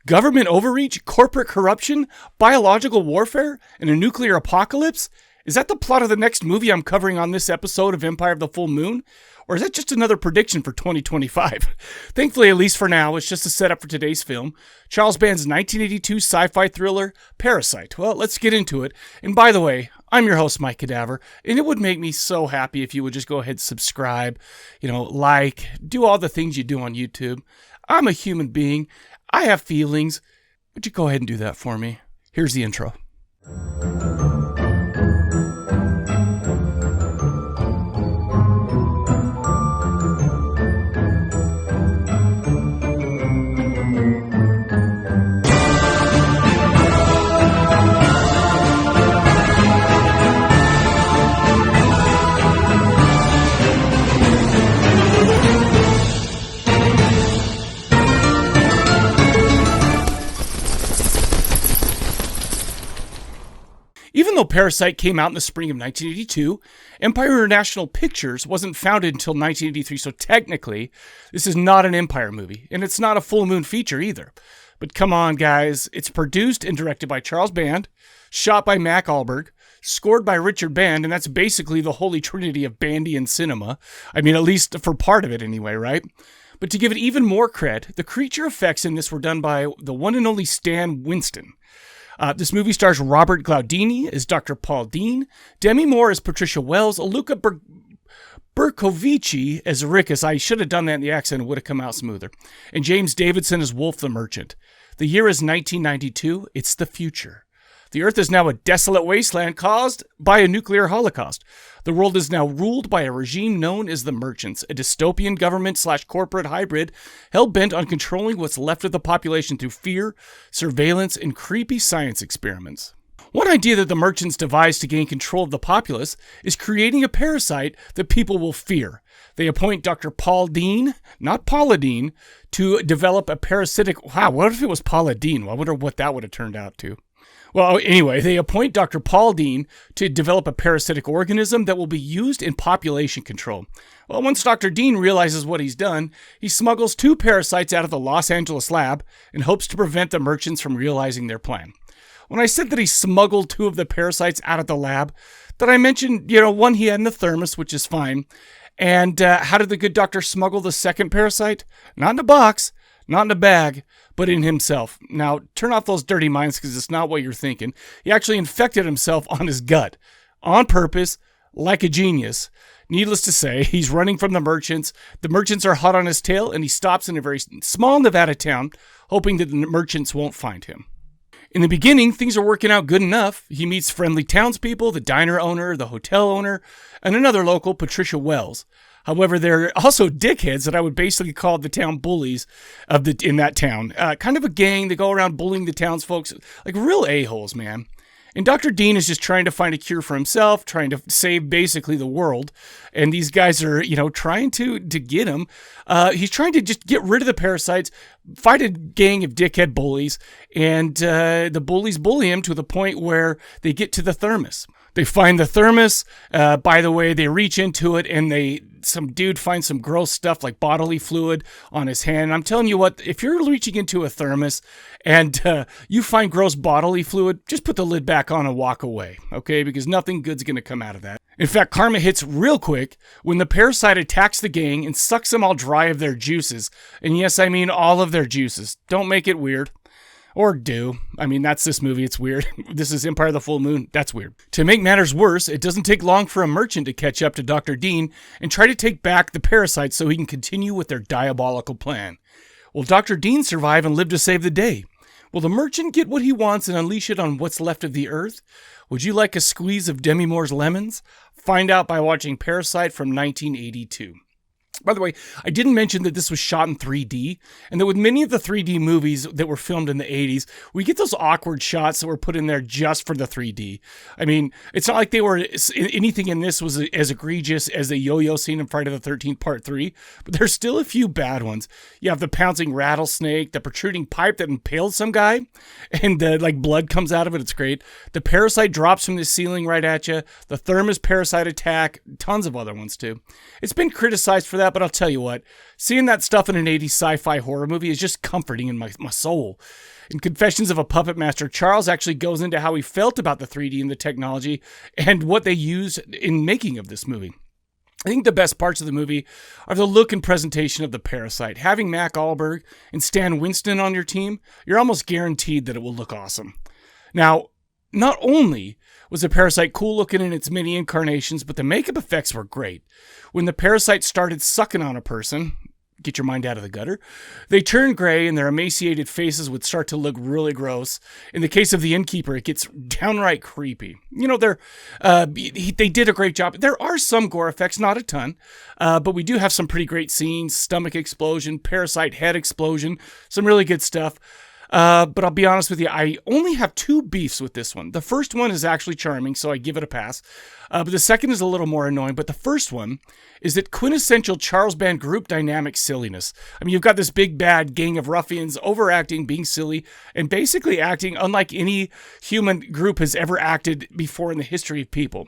Government overreach, corporate corruption, biological warfare, and a nuclear apocalypse? Is that the plot of the next movie I'm covering on this episode of Empire of the Full Moon? Or is that just another prediction for 2025? Thankfully, at least for now, it's just a setup for today's film. Charles Band's 1982 sci-fi thriller, Parasite. Well, let's get into it. And by the way, I'm your host, Mike Cadaver, and it would make me so happy if you would just go ahead and subscribe, like, do all the things you do on YouTube. I'm a human being. I have feelings. Would you go ahead and do that for me? Here's the intro. Even though Parasite came out in the spring of 1982, Empire International Pictures wasn't founded until 1983, so technically, this is not an Empire movie, and it's not a full moon feature either. But come on, guys, it's produced and directed by Charles Band, shot by Mac Ahlberg, scored by Richard Band, and that's basically the holy trinity of Bandian cinema. I mean, at least for part of it anyway, right? But to give it even more cred, the creature effects in this were done by the one and only Stan Winston. This movie stars Robert Glaudini as Dr. Paul Dean, Demi Moore as Patricia Wells, Luca Bercovici as Rickus. I should have done that in the accent, it would have come out smoother. And James Davidson as Wolf the Merchant. The year is 1992. It's the future. The Earth is now a desolate wasteland caused by a nuclear holocaust. The world is now ruled by a regime known as the Merchants, a dystopian government/corporate hybrid hell-bent on controlling what's left of the population through fear, surveillance, and creepy science experiments. One idea that the Merchants devised to gain control of the populace is creating a parasite that people will fear. They appoint Dr. Paul Dean, not Paula Dean, to develop a parasitic... Wow, what if it was Paula Dean? I wonder what that would have turned out to. Well, anyway, they appoint Dr. Paul Dean to develop a parasitic organism that will be used in population control. Well, once Dr. Dean realizes what he's done, he smuggles 2 parasites out of the Los Angeles lab and hopes to prevent the Merchants from realizing their plan. When I said that he smuggled 2 of the parasites out of the lab, that I mentioned, one he had in the thermos, which is fine. And how did the good doctor smuggle the second parasite? Not in a box, not in a bag, but in himself. Now, turn off those dirty minds because it's not what you're thinking. He actually infected himself on his gut, on purpose, like a genius. Needless to say, he's running from the Merchants. The Merchants are hot on his tail, and he stops in a very small Nevada town, hoping that the Merchants won't find him. In the beginning, things are working out good enough. He meets friendly townspeople, the diner owner, the hotel owner, and another local, Patricia Wells. However, there are also dickheads that I would basically call the town bullies in that town. Kind of a gang. They go around bullying the townsfolk, like real a-holes, man. And Dr. Dean is just trying to find a cure for himself, trying to save basically the world. And these guys are, trying to get him. He's trying to just get rid of the parasites, fight a gang of dickhead bullies, and the bullies bully him to the point where they get to the thermos. They find the thermos. By the way, they reach into it and some dude finds some gross stuff like bodily fluid on his hand. And I'm telling you what, if you're reaching into a thermos and you find gross bodily fluid, just put the lid back on and walk away, okay? Because nothing good's going to come out of that. In fact, karma hits real quick when the parasite attacks the gang and sucks them all dry of their juices. And yes, I mean all of their juices. Don't make it weird. Or do. I mean, that's this movie. It's weird. This is Empire of the Full Moon. That's weird. To make matters worse, it doesn't take long for a merchant to catch up to Dr. Dean and try to take back the parasites so he can continue with their diabolical plan. Will Dr. Dean survive and live to save the day? Will the merchant get what he wants and unleash it on what's left of the earth? Would you like a squeeze of Demi Moore's lemons? Find out by watching Parasite from 1982. By the way, I didn't mention that this was shot in 3D, and that with many of the 3D movies that were filmed in the 80s, we get those awkward shots that were put in there just for the 3D. I mean, it's not like anything in this was as egregious as the yo-yo scene in Friday the 13th Part 3, but there's still a few bad ones. You have the pouncing rattlesnake, the protruding pipe that impaled some guy, and blood comes out of it. It's great. The parasite drops from the ceiling right at you. The thermos parasite attack. Tons of other ones too. It's been criticized for that. that, but I'll tell you what, seeing that stuff in an 80s sci-fi horror movie is just comforting in my soul. In Confessions of a Puppet Master, Charles actually goes into how he felt about the 3D and the technology and what they used in making of this movie. I think the best parts of the movie are the look and presentation of the Parasite. Having Mac Allberg and Stan Winston on your team, you're almost guaranteed that it will look awesome. Now, not only was the Parasite cool looking in its many incarnations, but the makeup effects were great. When the Parasite started sucking on a person, get your mind out of the gutter, they turned gray and their emaciated faces would start to look really gross. In the case of the innkeeper, it gets downright creepy. You know, they did a great job. There are some gore effects, not a ton, but we do have some pretty great scenes. Stomach explosion, Parasite head explosion, some really good stuff. But I'll be honest with you, I only have 2 beefs with this one. The first one is actually charming, so I give it a pass. But the second is a little more annoying. But the first one is that quintessential Charles Band group dynamic silliness. I mean, you've got this big bad gang of ruffians overacting, being silly, and basically acting unlike any human group has ever acted before in the history of people.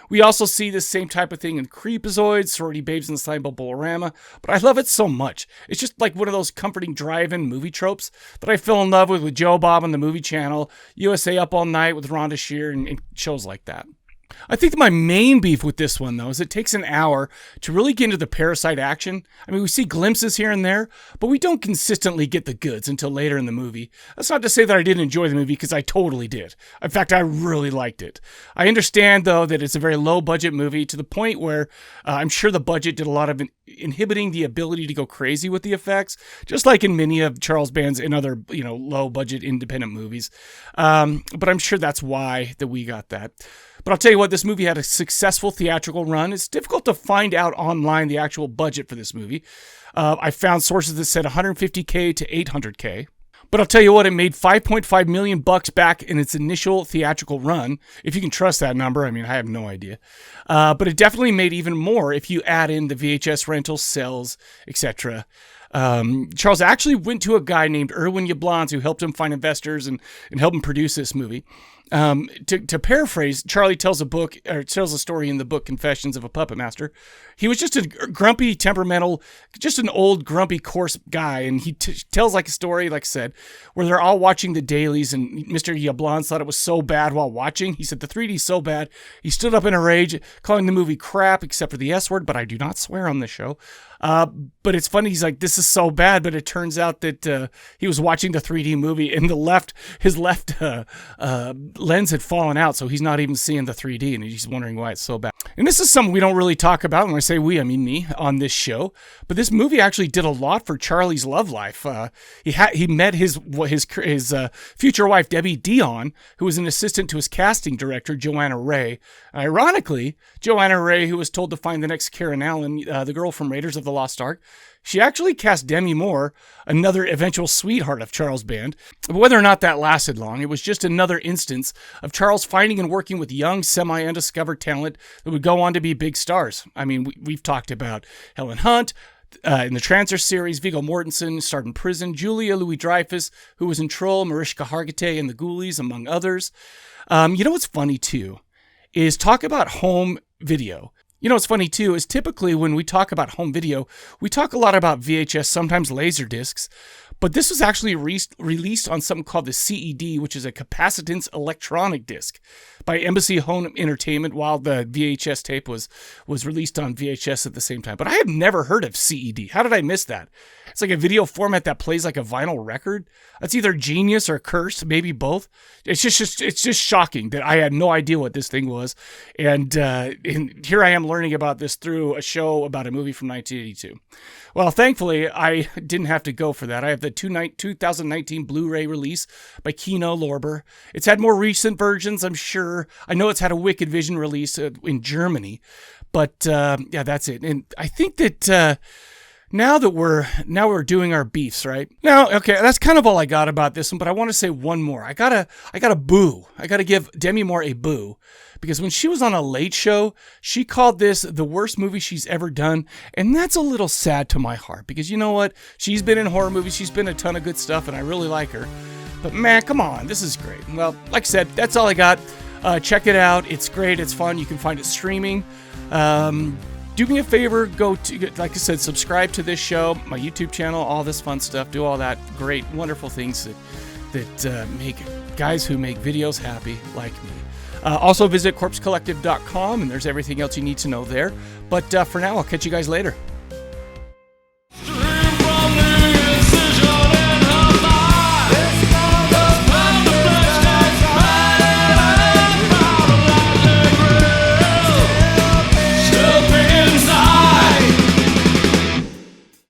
We also see this same type of thing in Creepazoids, Sorority Babes in the Slime Bolorama, but I love it so much. It's just like one of those comforting drive-in movie tropes that I fell in love with Joe Bob on the movie channel, USA Up All Night with Rhonda Shear, and shows like that. I think that my main beef with this one, though, is it takes an hour to really get into the Parasite action. I mean, we see glimpses here and there, but we don't consistently get the goods until later in the movie. That's not to say that I didn't enjoy the movie, because I totally did. In fact, I really liked it. I understand, though, that it's a very low-budget movie to the point where I'm sure the budget did a lot of inhibiting the ability to go crazy with the effects, just like in many of Charles Band's and other, low-budget independent movies. But I'm sure that's why that we got that. But I'll tell you what, this movie had a successful theatrical run. It's difficult to find out online the actual budget for this movie. I found sources that said $150K to $800K. But I'll tell you what, it made $5.5 million back in its initial theatrical run. If you can trust that number, I mean, I have no idea. But it definitely made even more if you add in the VHS rentals, sales, etc. Charles actually went to a guy named Erwin Yablans who helped him find investors and help him produce this movie. To paraphrase, Charlie tells a story in the book Confessions of a Puppet Master. He was just a grumpy, temperamental, just an old, grumpy, coarse guy, and he tells like a story, like I said, where they're all watching the dailies, and Mr. Yablans thought it was so bad while watching. He said the 3D's so bad, he stood up in a rage, calling the movie crap, except for the S word, but I do not swear on this show. But it's funny, he's like, this is so bad, but it turns out that he was watching the 3D movie, and his left lens had fallen out, so he's not even seeing the 3D, and he's wondering why it's so bad. And this is something we don't really talk about, and when I say we, I mean me, on this show, but this movie actually did a lot for Charlie's love life. He met his future wife, Debbie Dion, who was an assistant to his casting director, Joanna Ray. Ironically, Joanna Ray, who was told to find the next Karen Allen, the girl from Raiders of the Lost Ark, she actually cast Demi Moore, another eventual sweetheart of Charles Band. But whether or not that lasted long, it was just another instance of Charles finding and working with young, semi-undiscovered talent that would go on to be big stars. I mean, we've talked about Helen Hunt, in the Transfer series, Viggo Mortensen starred in Prison, Julia Louis-Dreyfus, who was in Troll, Mariska Hargitay in The Ghoulies, among others. You know what's funny, too, is talk about home video. You know what's funny, too, is typically when we talk about home video, we talk a lot about VHS, sometimes laser discs, but this was actually released on something called the CED, which is a capacitance electronic disc, by Embassy Home Entertainment, while the VHS tape was released on VHS at the same time. But I have never heard of CED. How did I miss that? It's like a video format that plays like a vinyl record. That's either genius or cursed, maybe both. It's just shocking that I had no idea what this thing was. And here I am learning about this through a show about a movie from 1982. Well, thankfully, I didn't have to go for that. I have the 2019 Blu-ray release by Kino Lorber. It's had more recent versions, I'm sure. I know it's had a Wicked Vision release in Germany. But yeah, that's it. And I think that now we're doing our beefs, right? Now, okay, that's kind of all I got about this one, but I want to say one more. I gotta boo. I gotta give Demi Moore a boo. Because when she was on a Late Show, she called this the worst movie she's ever done. And that's a little sad to my heart. Because you know what? She's been in horror movies. She's been in a ton of good stuff. And I really like her. But man, come on. This is great. Well, like I said, that's all I got. Check it out. It's great. It's fun. You can find it streaming. do me a favor, go to, like I said, subscribe to this show, my YouTube channel, all this fun stuff, do all that great, wonderful things that make guys who make videos happy like me. Also visit corpsecollective.com, and there's everything else you need to know there. But for now, I'll catch you guys later.